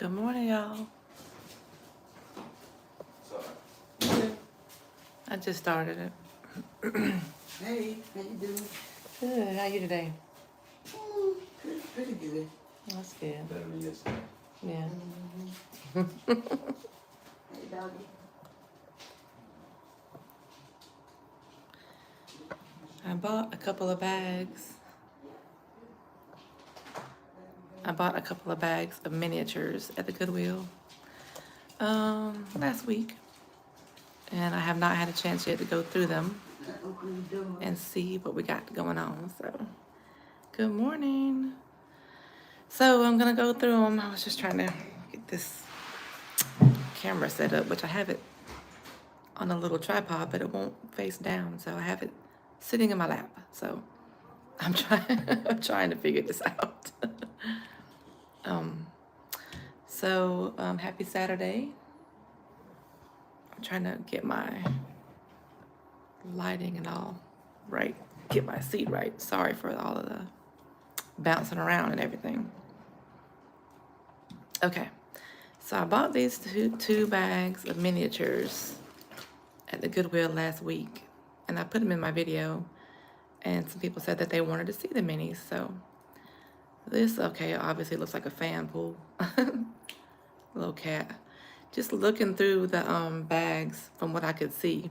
Good morning, y'all. I just started it. Hey, how you doing? Good. How you today? Pretty good. That's good. Better than yesterday. Yeah. Hey, doggy. I bought a couple of bags. I bought a couple of bags of miniatures at the Goodwill last week, and I have not had a chance yet to go through them Open the door. and see what we got going on. So, good morning. So I'm gonna go through them. I was just trying to get this camera set up, which I have it on a little tripod, but it won't face down, so I have it sitting in my lap. So I'm trying to figure this out. Happy Saturday. I'm trying to get my lighting and all right, get my seat right. Sorry for all of the bouncing around and everything. Okay, so I bought these two bags of miniatures at the Goodwill last week, and I put them in my video, and some people said that they wanted to see the minis. So this, okay, obviously looks like a fan pool. Little cat. Just looking through the bags from what I could see,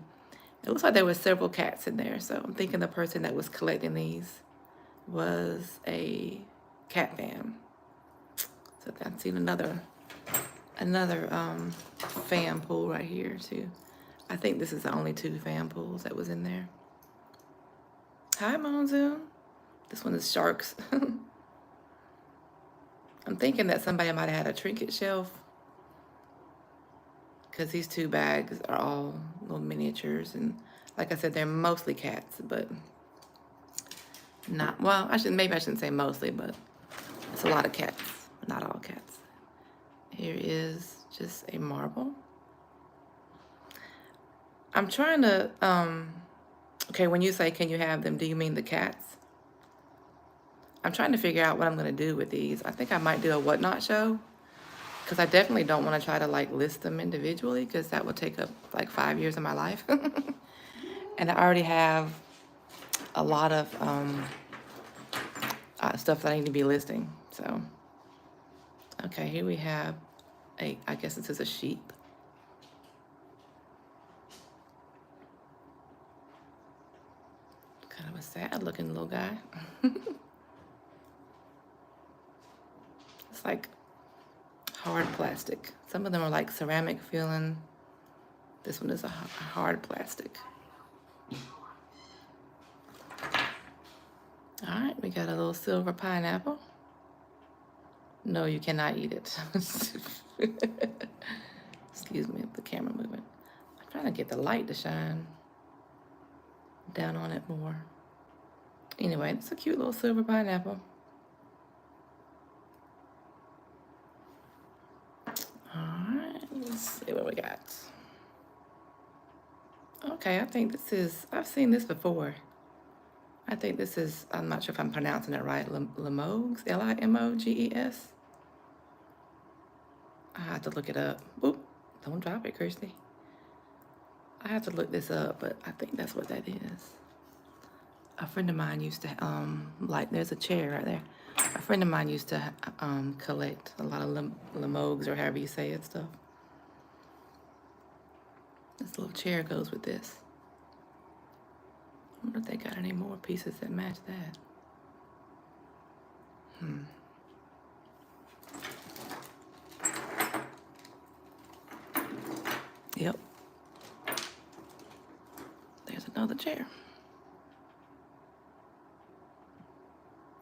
it looks like there were several cats in there. So I'm thinking the person that was collecting these was a cat fan. So I've seen another fan pool right here too. I think this is the only two fan pools that was in there. Hi, Monzoon. This one is sharks. I'm thinking that somebody might have had a trinket shelf, because these two bags are all little miniatures, and like I said, they're mostly cats, but not, well, maybe I shouldn't say mostly, but it's a lot of cats, not all cats. Here is just a marble. I'm trying to, okay, when you say, can you have them, do you mean the cats? I'm trying to figure out what I'm going to do with these. I think I might do a whatnot show, because I definitely don't want to try to like list them individually, because that would take up like 5 years of my life. And I already have a lot of stuff that I need to be listing. So, okay, here we have I guess this is a sheep. Kind of a sad looking little guy. It's like hard plastic. Some of them are like ceramic feeling. This one is a hard plastic. All right, we got a little silver pineapple. No, you cannot eat it. Excuse me, the camera moving. I'm trying to get the light to shine down on it more. Anyway, it's a cute little silver pineapple. All right, let's see what we got. Okay, I think this is, I've seen this before. I think this is, I'm not sure if I'm pronouncing it right, Limoges, Limoges. I have to look it up. Oop, don't drop it, Kirsty. I have to look this up, but I think that's what that is. A friend of mine used to, like, there's a chair right there. A friend of mine used to collect a lot of Limoges, or however you say it, stuff. This little chair goes with this. I wonder if they got any more pieces that match that. Yep. There's another chair.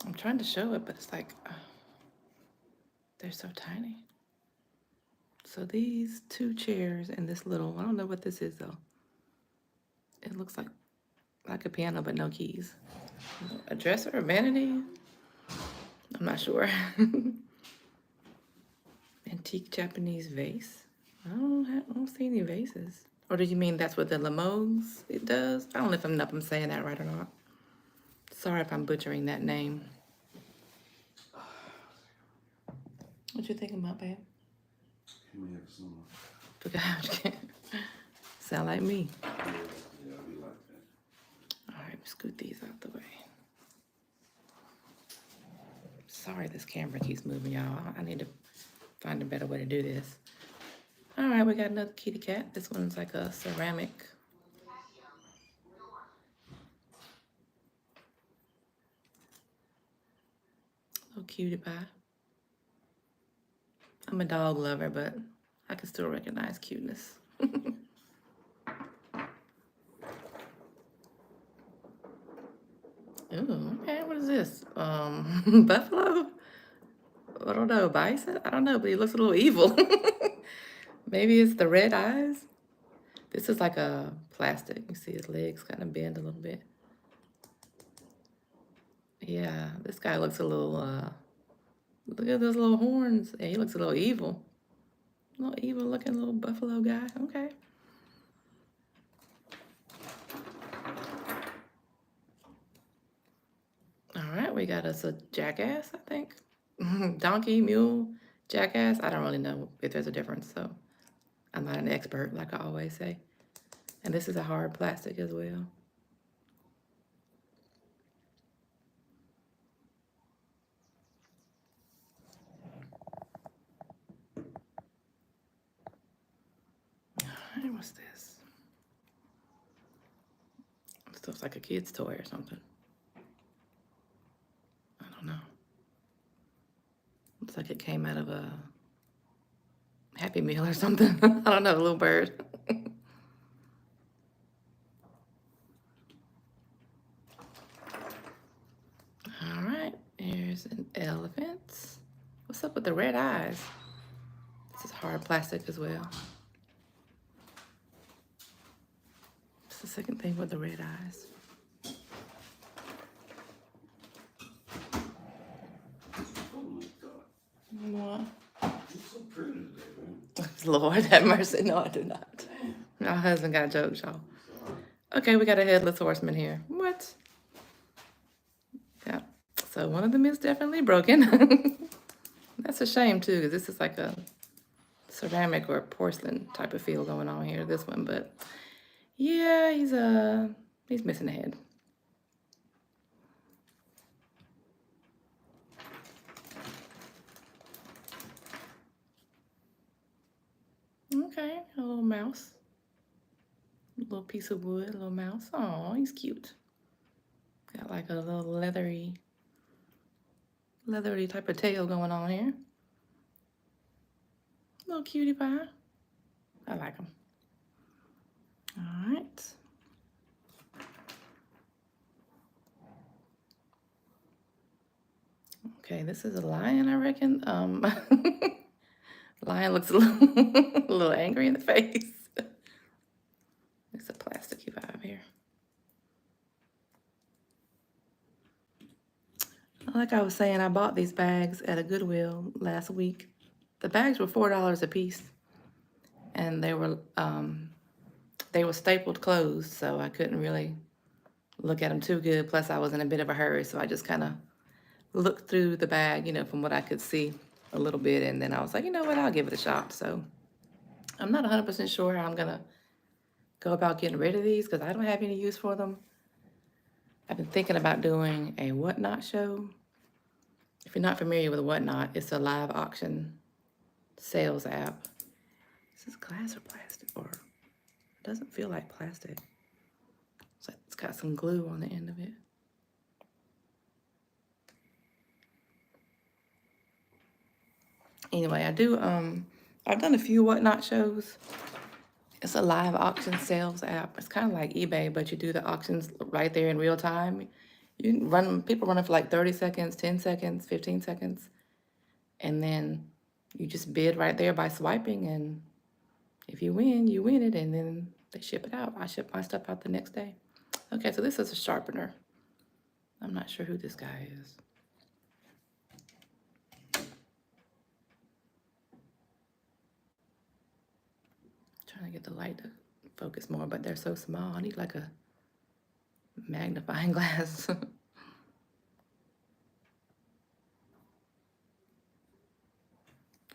I'm trying to show it, but it's like, they're so tiny. So these two chairs and this little, I don't know what this is though. It looks like a piano, but no keys. A dresser, a vanity? I'm not sure. Antique Japanese vase. I don't see any vases. Or do you mean that's what the Limoges it does? I don't know if I'm saying that right or not. Sorry if I'm butchering that name. What you thinking about, babe? Can we have some? Sound like me. Yeah, we like that. All right, scoot these out the way. Sorry, this camera keeps moving, y'all. I need to find a better way to do this. All right, we got another kitty cat. This one's like a ceramic. Little cutie pie. I'm a dog lover, but I can still recognize cuteness. Ooh, okay, what is this? Buffalo? I don't know, bison? I don't know, but he looks a little evil. Maybe it's the red eyes? This is like a plastic. You see his legs kind of bend a little bit. Yeah, this guy looks a little, look at those little horns. Yeah, he looks a little evil. A little evil looking little buffalo guy. Okay. All right, we got us a jackass, I think. Donkey, mule, jackass. I don't really know if there's a difference, so I'm not an expert, like I always say. And this is a hard plastic as well. All right, what's this? This looks like a kid's toy or something. I don't know. Looks like it came out of a Happy Meal or something. I don't know, a little bird. All right, here's an elephant. What's up with the red eyes? This is hard plastic as well. It's the second thing with the red eyes. Oh my God. What? You're so pretty today, man. Lord have mercy. No, I do not. My husband got jokes, y'all. Okay, we got a headless horseman here. What? Yeah. So one of them is definitely broken. That's a shame too, because this is like a ceramic or porcelain type of feel going on here. This one, but yeah, he's missing a head. Okay, a little mouse. A little piece of wood, a little mouse. Oh, he's cute. Got like a little leathery type of tail going on here. Little cutie pie. I like him. All right. Okay, this is a lion, I reckon. Lion looks a little angry in the face. It's a plasticky vibe here. Like I was saying, I bought these bags at a Goodwill last week. The bags were $4 a piece, and they were stapled closed, so I couldn't really look at them too good. Plus, I was in a bit of a hurry, so I just kind of looked through the bag, from what I could see a little bit, and then I was like, you know what, I'll give it a shot. So I'm not 100% sure how I'm gonna go about getting rid of these because I don't have any use for them. I've been thinking about doing a Whatnot show. If you're not familiar with Whatnot, it's a live auction sales app. Is this glass or plastic? Or it doesn't feel like plastic. It's got some glue on the end of it. Anyway, I've done a few Whatnot shows. It's a live auction sales app. It's kind of like eBay, but you do the auctions right there in real time. You can run, people run it for like 30 seconds, 10 seconds, 15 seconds. And then you just bid right there by swiping. And if you win it. And then they ship it out. I ship my stuff out the next day. Okay, so this is a sharpener. I'm not sure who this guy is. Trying to get the light to focus more, but they're so small. I need like a magnifying glass.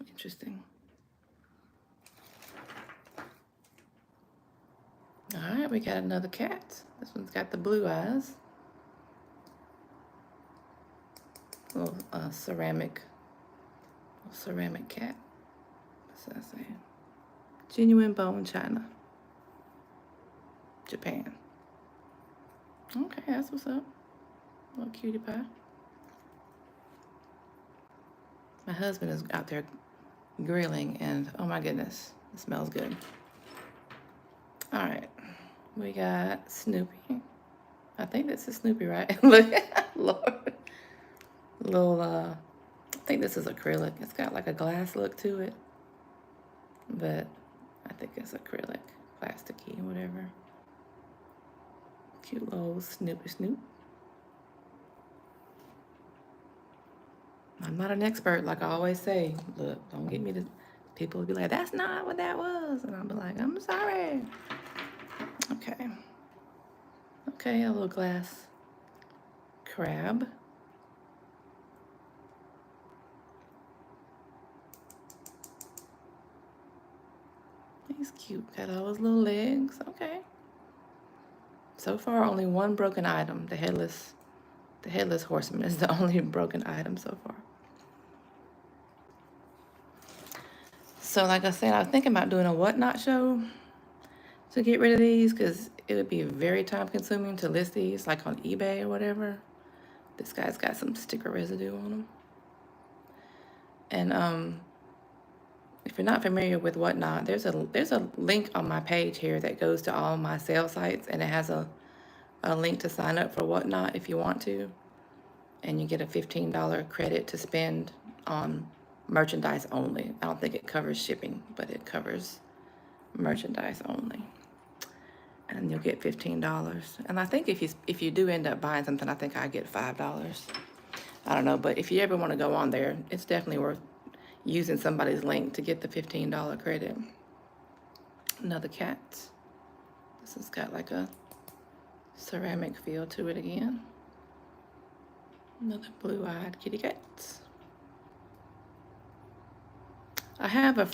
Interesting. right, we got another cat. This one's got the blue eyes. Little ceramic cat. What's that saying? Genuine bone china. Japan. Okay, that's what's up. Little cutie pie. My husband is out there grilling, and oh my goodness, it smells good. All right, we got Snoopy. I think this is Snoopy, right? Look, Lord. Little, I think this is acrylic. It's got like a glass look to it, but I think it's acrylic, plasticky, whatever. Cute little Snoopy Snoop. I'm not an expert, like I always say. Look, don't get me to. People will be like, "That's not what that was," and I'll be like, "I'm sorry." Okay. Okay, a little glass crab. He's cute. Got all his little legs. Okay. So far, only one broken item. The headless horseman is the only broken item so far. So, like I said, I was thinking about doing a whatnot show to get rid of these because it would be very time consuming to list these like on eBay or whatever. This guy's got some sticker residue on him. And if you're not familiar with whatnot, there's a link on my page here that goes to all my sale sites, and it has a link to sign up for whatnot if you want to, and you get a $15 credit to spend on merchandise only. I don't think it covers shipping, but it covers merchandise only. And you'll get $15. And I think if you do end up buying something, I think I get $5. I don't know, but if you ever want to go on there, it's definitely worth using somebody's link to get the $15 credit. Another cat. This has got like a ceramic feel to it again. Another blue-eyed kitty cat. I have a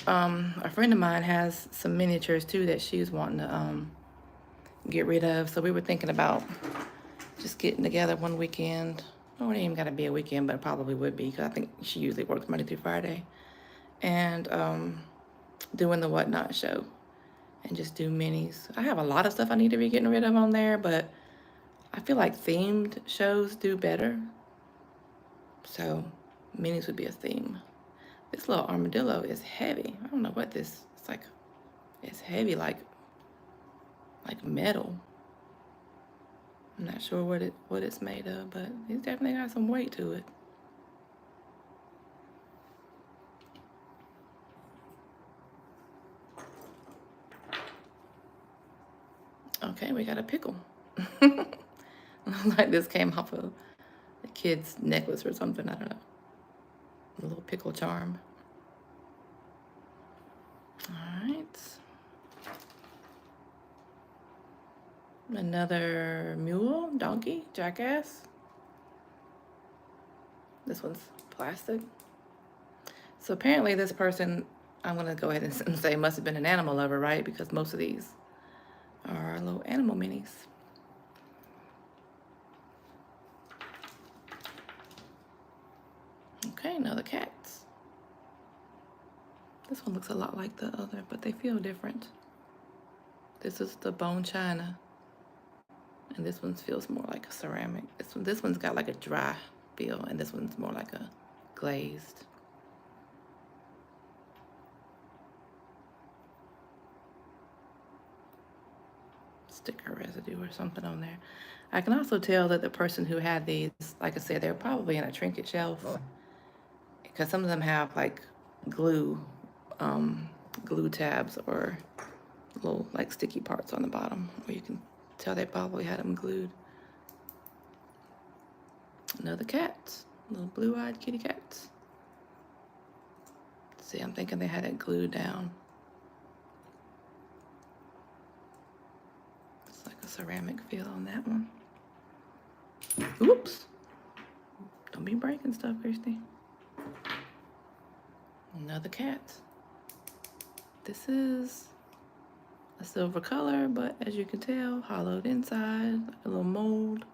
friend of mine has some miniatures too that she's wanting to get rid of. So we were thinking about just getting together one weekend. Oh, it ain't even got to be a weekend, but it probably would be because I think she usually works Monday through Friday. And doing the whatnot show and just do minis. I have a lot of stuff I need to be getting rid of on there, but I feel like themed shows do better. So minis would be a theme. This little armadillo is heavy. I don't know what this, it's heavy like metal. I'm not sure what it's made of, but it's definitely got some weight to it. Okay, we got a pickle. Like this came off of a kid's necklace or something, I don't know. A little pickle charm. All right. Another mule, donkey, jackass. This one's plastic. So apparently this person, I'm gonna go ahead and say must have been an animal lover, right? Because most of these are little animal minis. Okay, another cats. This one looks a lot like the other, but they feel different. This is the bone china. And this one feels more like a ceramic. This one's got like a dry feel, and this one's more like a glazed. Sticker residue or something on there. I can also tell that the person who had these, like I said, they're probably in a trinket shelf because some of them have like glue tabs or little like sticky parts on the bottom where you can tell they probably had them glued. Another cat, little blue-eyed kitty cat. See, I'm thinking they had it glued down. It's like a ceramic feel on that one. Oops. Don't be breaking stuff, Christy. Another cat. This is a silver color, but as you can tell, hollowed inside, a little mold.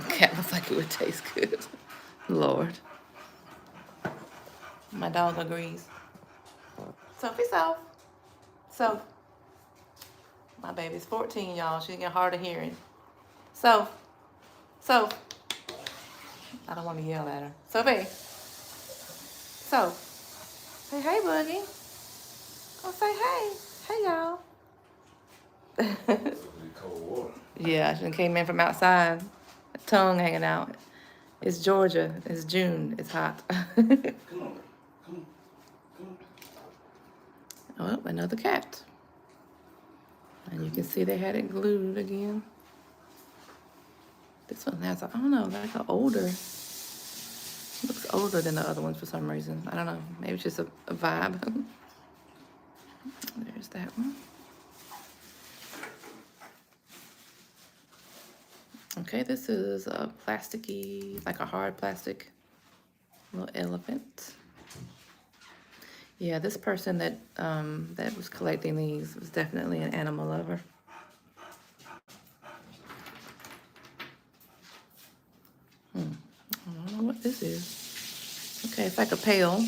Cat looks like it would taste good. Lord. My dog agrees. Sophie, So, my baby's 14, y'all. She's getting hard of hearing. So, I don't want to yell at her. Sophie. Say hey, Boogie. Oh, say hey. Hey, y'all. Cold water. Yeah, she came in from outside. Tongue hanging out. It's Georgia. It's June. It's hot. Come on. Come on. Oh, another cat. And you can see they had it glued again. This one has, I don't know, like an older, looks older than the other ones for some reason. I don't know. Maybe it's just a vibe. There's that one. Okay, this is a plasticky, like a hard plastic little elephant. Yeah, this person that that was collecting these was definitely an animal lover. I don't know what this is. Okay, it's like a pail.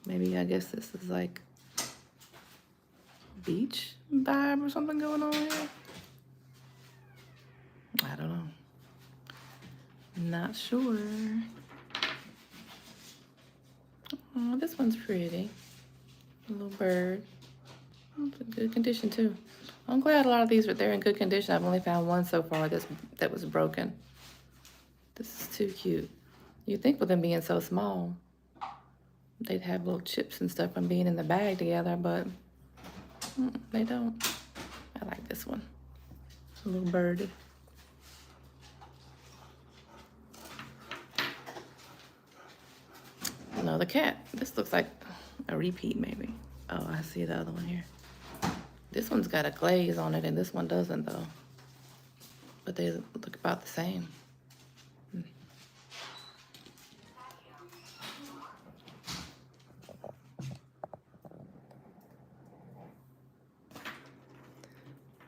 Maybe I guess this is like beach vibe or something going on here. I don't know. Not sure. Oh, this one's pretty. A little bird. It's in good condition too. I'm glad a lot of these they're in good condition. I've only found one so far that was broken. This is too cute. You'd think with them being so small, they'd have little chips and stuff from being in the bag together, but they don't. I like this one. A little birdie. Another cat. This looks like a repeat maybe. Oh, I see the other one here. This one's got a glaze on it and this one doesn't though. But they look about the same.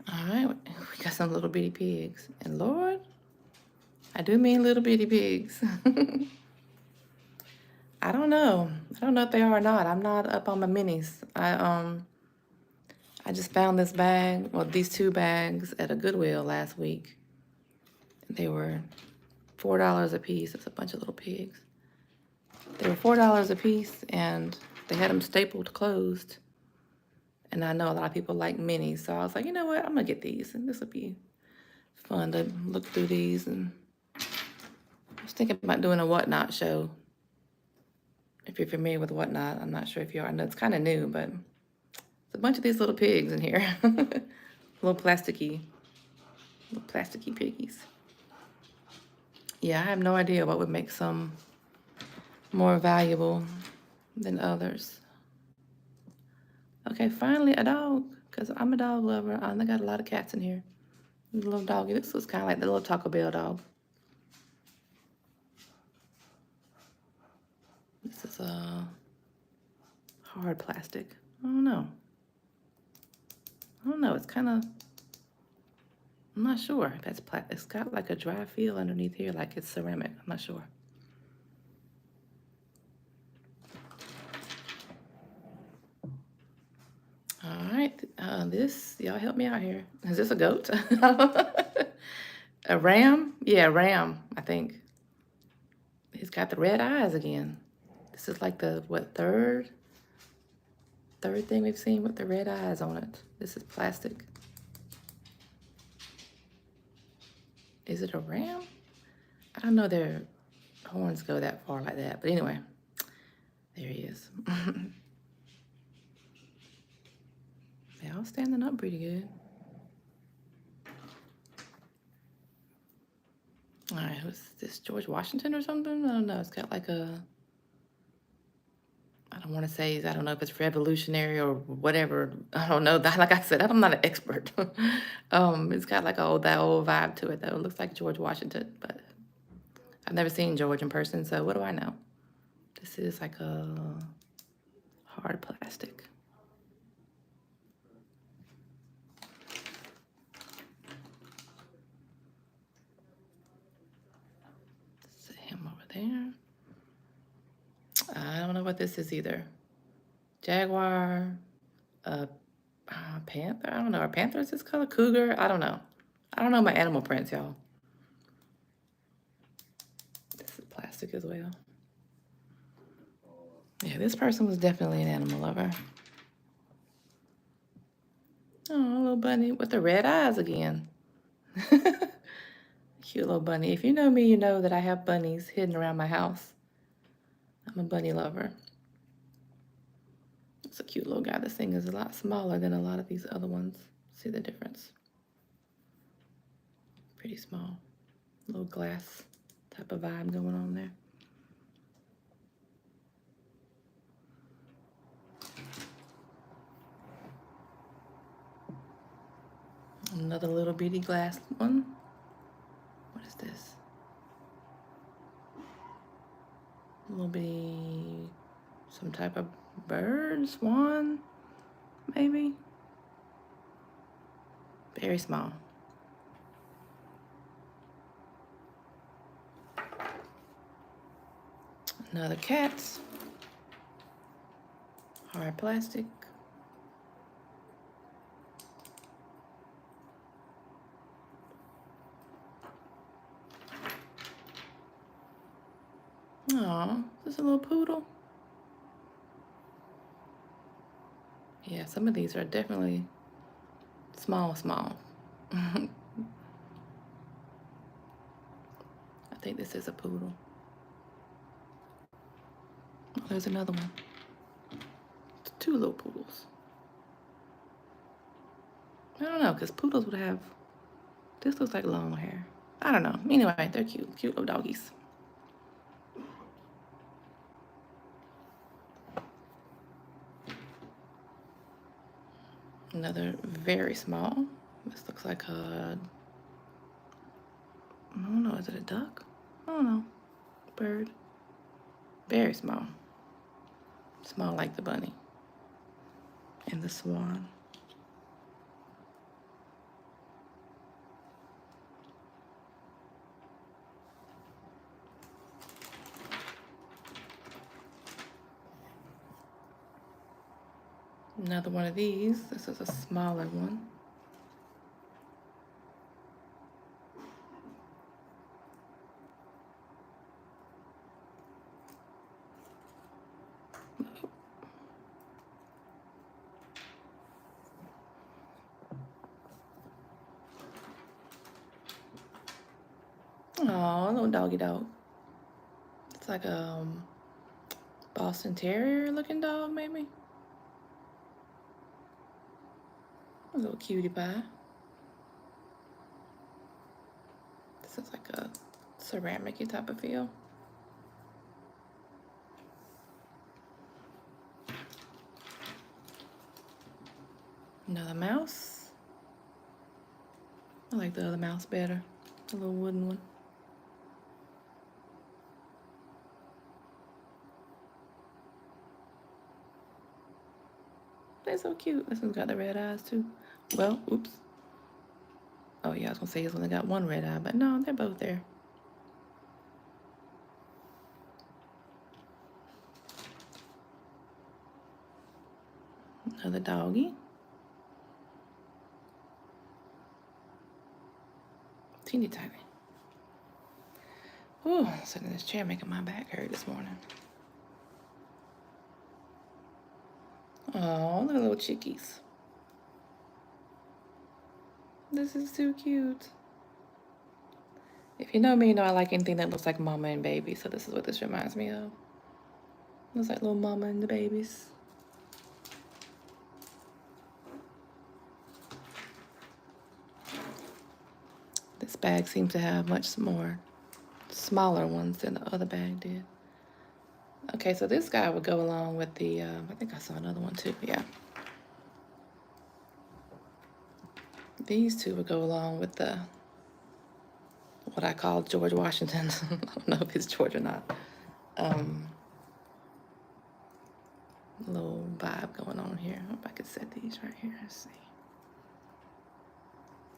All right, we got some little bitty pigs. And Lord, I do mean little bitty pigs. I don't know. I don't know if they are or not. I'm not up on my minis. I just found this bag, well, these two bags at a Goodwill last week. They were $4 a piece. It's a bunch of little pigs. They were $4 a piece, and they had them stapled closed. And I know a lot of people like minis, so I was like, you know what? I'm gonna get these, and this will be fun to look through these. And I was thinking about doing a Whatnot show. If you're familiar with Whatnot, I'm not sure if you are. I know it's kind of new, but it's a bunch of these little pigs in here. little plasticky piggies. Yeah, I have no idea what would make some more valuable than others. Okay, finally a dog, because I'm a dog lover. I got a lot of cats in here. The little doggy. This was kind of like the little Taco Bell dog. This is a hard plastic. I don't know. It's kind of, I'm not sure if that's plastic. It's got like a dry feel underneath here, like it's ceramic. I'm not sure. All right, this, y'all help me out here. Is this a goat? A ram? Yeah, ram, I think. He's got the red eyes again. This is like the, what, third thing we've seen with the red eyes on it. This is plastic. Is it a ram? I don't know their horns go that far like that, but anyway, there he is. They're all standing up pretty good. All right, who's this, George Washington or something? I don't know. It's got like a, I don't want to say, I don't know if it's revolutionary or whatever. I don't know. Like I said, I'm not an expert. It's got like that old vibe to it though. It looks like George Washington, but I've never seen George in person, so what do I know? This is like a hard plastic. Set him over there. I don't know what this is either. Jaguar, panther. I don't know. Are panthers this color? Cougar. I don't know. I don't know my animal prints, y'all. This is plastic as well. Yeah, this person was definitely an animal lover. Oh, little bunny with the red eyes again. Cute little bunny. If you know me, you know that I have bunnies hidden around my house. I'm a bunny lover. It's a cute little guy. This thing is a lot smaller than a lot of these other ones. See the difference? Pretty small. Little glass type of vibe going on there. Another little bitty glass one. What is this? A little bitty, some type of bird, swan, maybe? Very small. Another cat. Hard plastic. Aw, is this a little poodle? Yeah, some of these are definitely small. I think this is a poodle. Oh, there's another one. It's two little poodles. I don't know, because poodles would have, this looks like long hair. I don't know. Anyway, they're cute. Cute little doggies. Another very small. This looks like a, I don't know, is it a duck? I don't know. Bird. Very small. Small like the bunny. And the swan. Another one of these. This is a smaller one. Oh, little doggy dog. It's like a Boston Terrier looking dog, maybe. A little cutie pie. This is like a ceramic-y type of feel. Another mouse. I like the other mouse better. The little wooden one. They're so cute. This one's got the red eyes too. Well, oops. Oh yeah, I was gonna say he's only got one red eye, but no, they're both there. Another doggy. Teeny tiny. Ooh, sitting in this chair making my back hurt this morning. Oh, look at little chickies. This is too cute. If you know me, you know I like anything that looks like mama and baby, so this is what this reminds me of. Looks like little mama and the babies. This bag seems to have much more smaller ones than the other bag did. Okay, so this guy would go along with the, I think I saw another one too, yeah. These two would go along with the, what I call George Washington. I don't know if it's George or not. little vibe going on here. I hope I could set these right here. Let's see.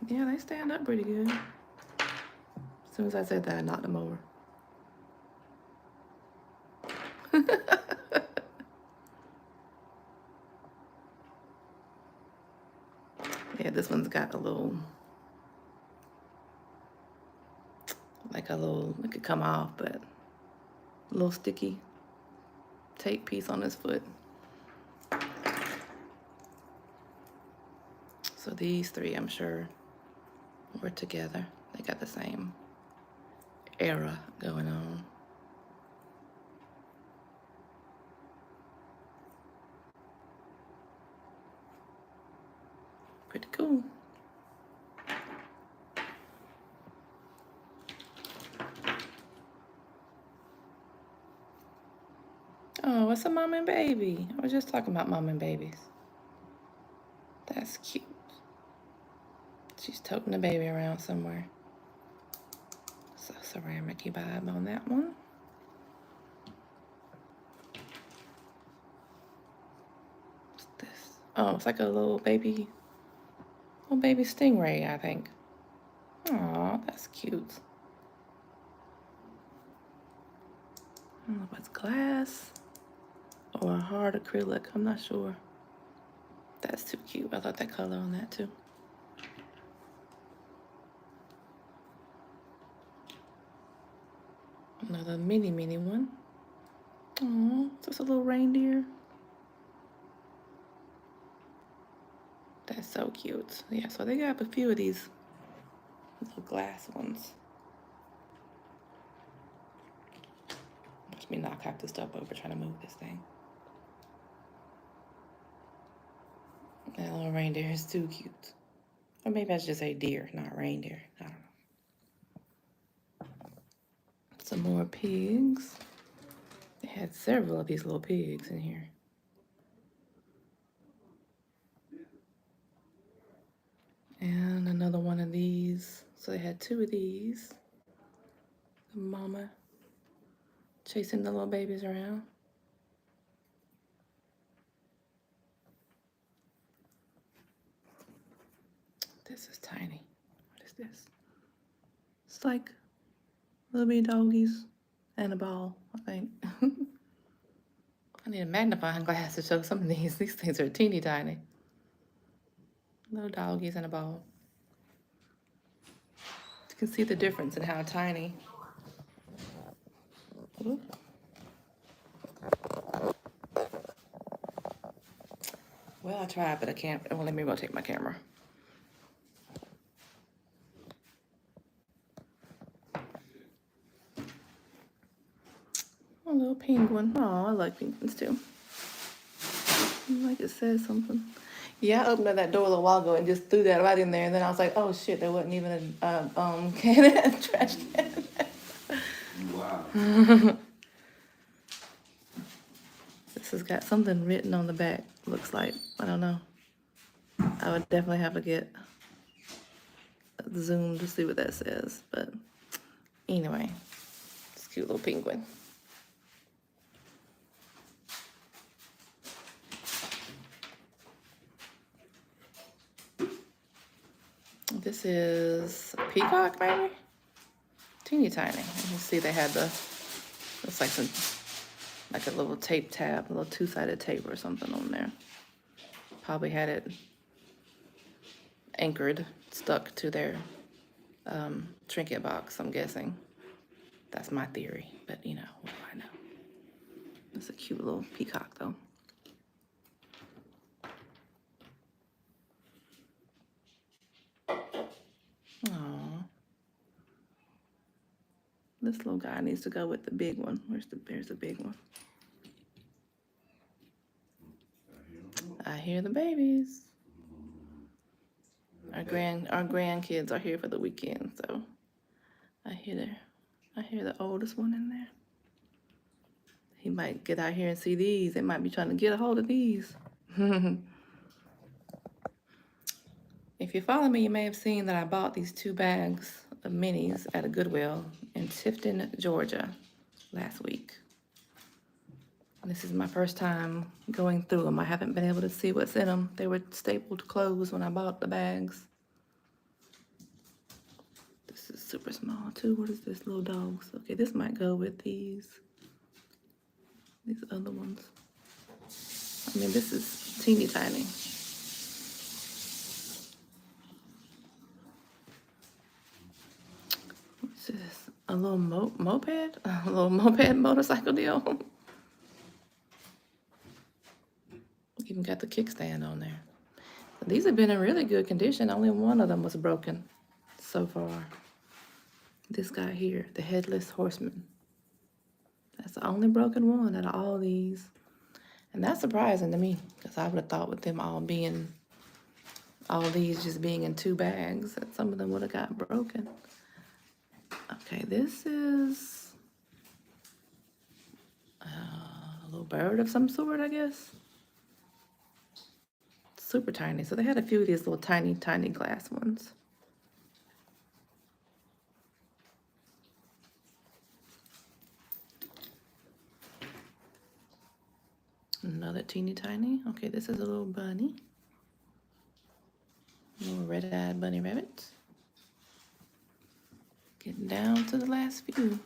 Yeah, they stand up pretty good. As soon as I said that, I knocked them over. Yeah, this one's got a little, like a little, it could come off, but a little sticky tape piece on his foot. So these three, I'm sure, were together. They got the same era going on. Pretty cool. Oh, it's a mom and baby. I was just talking about mom and babies. That's cute. She's toting the baby around somewhere. So ceramic-y vibe on that one. What's this? Oh, it's like a little baby stingray, I think. Aw, that's cute. I don't know if it's glass or a hard acrylic. I'm not sure. That's too cute. I thought that color on that too. Another mini one. Oh, just a little reindeer. That's so cute. Yeah, so they got a few of these little glass ones. Watch me knock half this stuff over trying to move this thing. That little reindeer is too cute. Or maybe I should just say deer, not reindeer. I don't know. Some more pigs. They had several of these little pigs in here. And another one of these. So they had two of these. The mama chasing the little babies around. This is tiny. What is this? It's like little bitty doggies and a ball, I think. I need a magnifying glass to show some of these. These things are teeny tiny. Little doggies and a ball. You can see the difference in how tiny. Oop. Well, I tried, but I can't. It won't let me rotate my camera. A little penguin. Oh, I like penguins too. Like it says something. Yeah, I opened up that door a little while ago and just threw that right in there, and then I was like, oh shit, there wasn't even a trash can. Wow. This has got something written on the back, looks like. I don't know. I would definitely have to get a zoom to see what that says, but anyway, it's a cute little penguin. This is a peacock, maybe? Teeny tiny. You see they had the, looks like some, like a little tape tab, a little two-sided tape or something on there. Probably had it anchored, stuck to their trinket box, I'm guessing. That's my theory, but you know, what do I know? It's a cute little peacock though. Aww. This little guy needs to go with the big one. There's the big one. I hear the babies. Our grandkids are here for the weekend, so I hear the oldest one in there. He might get out here and see these. They might be trying to get a hold of these. If you follow me, you may have seen that I bought these 2 bags of minis at a Goodwill in Tifton, Georgia last week. This is my first time going through them. I haven't been able to see what's in them. They were stapled closed when I bought the bags. This is super small too. What is this? Little dogs. Okay, this might go with these other ones. I mean, this is teeny tiny. What's this? A little moped? A little moped motorcycle deal. Even got the kickstand on there. These have been in really good condition. Only one of them was broken so far. This guy here, the headless horseman. That's the only broken one out of all these. And that's surprising to me, because I would have thought with them all these just being in 2 bags, that some of them would have got broken. Okay, this is a little bird of some sort, I guess. Super tiny. So they had a few of these little tiny glass ones. Another teeny tiny. Okay, this is a little bunny. Little red-eyed bunny rabbit. Getting down to the last few.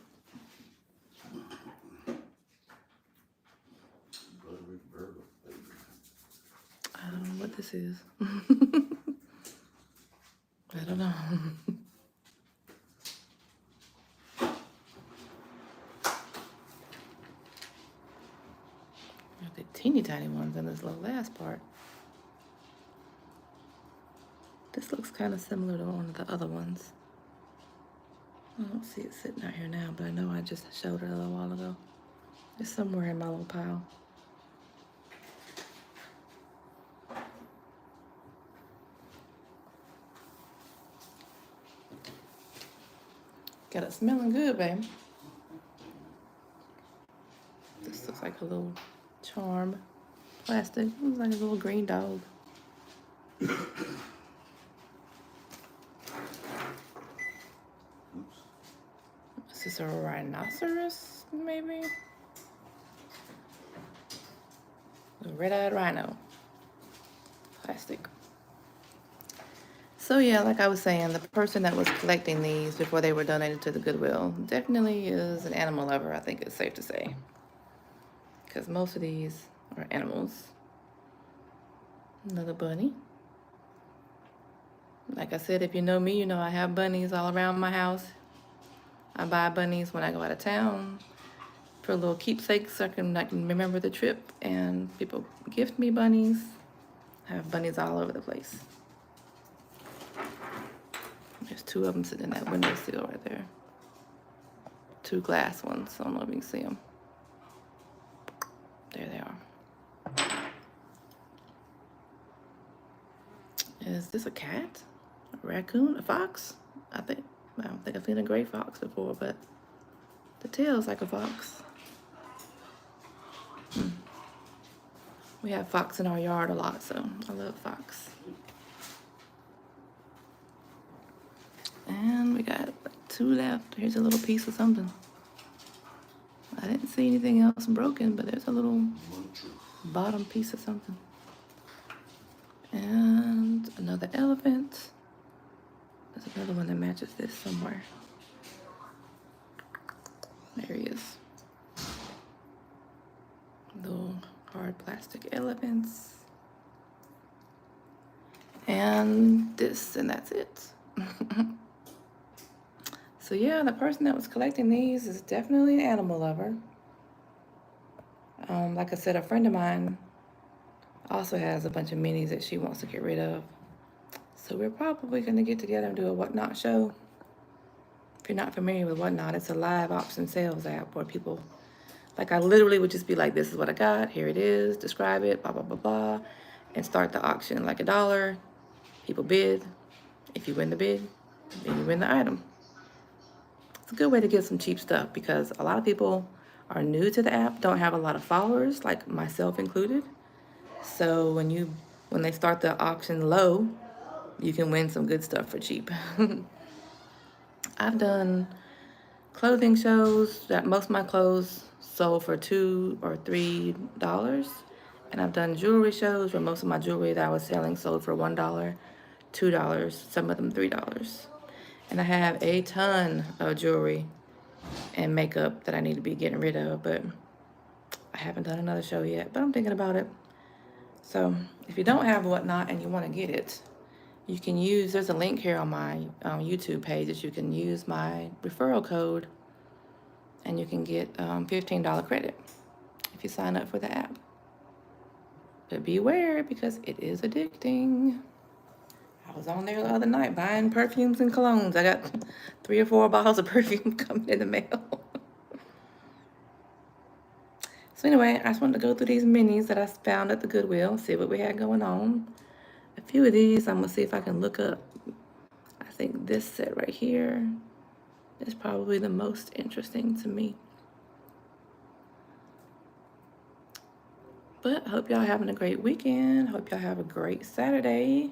I don't know what this is. I don't know. The teeny tiny ones in this little last part. This looks kind of similar to one of the other ones. I don't see it sitting out here now, but I know I just showed it a little while ago. It's somewhere in my little pile. Got it smelling good, babe. This looks like a little charm plastic. It looks like a little green dog. Is this a rhinoceros, maybe? A red-eyed rhino. Plastic. So yeah, like I was saying, the person that was collecting these before they were donated to the Goodwill definitely is an animal lover, I think it's safe to say. Because most of these are animals. Another bunny. Like I said, if you know me, you know I have bunnies all around my house. I buy bunnies when I go out of town for little keepsakes so I can remember the trip, and people gift me bunnies. I have bunnies all over the place. There's 2 of them sitting in that windowsill right there. 2 glass ones. I don't know if you can see them. There they are. Is this a cat? A raccoon? A fox? I don't think I've seen a gray fox before, but the tail's like a fox. We have fox in our yard a lot, so I love fox. And we got 2 left. Here's a little piece of something. I didn't see anything else broken, but there's a little bottom piece of something. And another elephant. There's another one that matches this somewhere. There he is. Little hard plastic elephants. And this, and that's it. So yeah, the person that was collecting these is definitely an animal lover. Like I said, a friend of mine also has a bunch of minis that she wants to get rid of. So we're probably gonna get together and do a Whatnot show. If you're not familiar with Whatnot, it's a live auction sales app where people, like I literally would just be like, this is what I got, here it is, describe it, blah, blah, blah, blah, and start the auction like $1. People bid. If you win the bid, then you win the item. It's a good way to get some cheap stuff because a lot of people are new to the app, don't have a lot of followers, like myself included. So when they start the auction low, you can win some good stuff for cheap. I've done clothing shows that most of my clothes sold for $2 or $3. And I've done jewelry shows where most of my jewelry that I was selling sold for $1, $2, some of them $3. And I have a ton of jewelry and makeup that I need to be getting rid of, but I haven't done another show yet, but I'm thinking about it. So if you don't have Whatnot and you want to get it, you can use, there's a link here on my YouTube page that you can use my referral code and you can get $15 credit if you sign up for the app. But beware because it is addicting. I was on there the other night buying perfumes and colognes. I got 3 or 4 bottles of perfume coming in the mail. So anyway, I just wanted to go through these minis that I found at the Goodwill, see what we had going on. A few of these, I'm gonna see if I can look up. I think this set right here is probably the most interesting to me. But I hope y'all having a great weekend. Hope y'all have a great Saturday.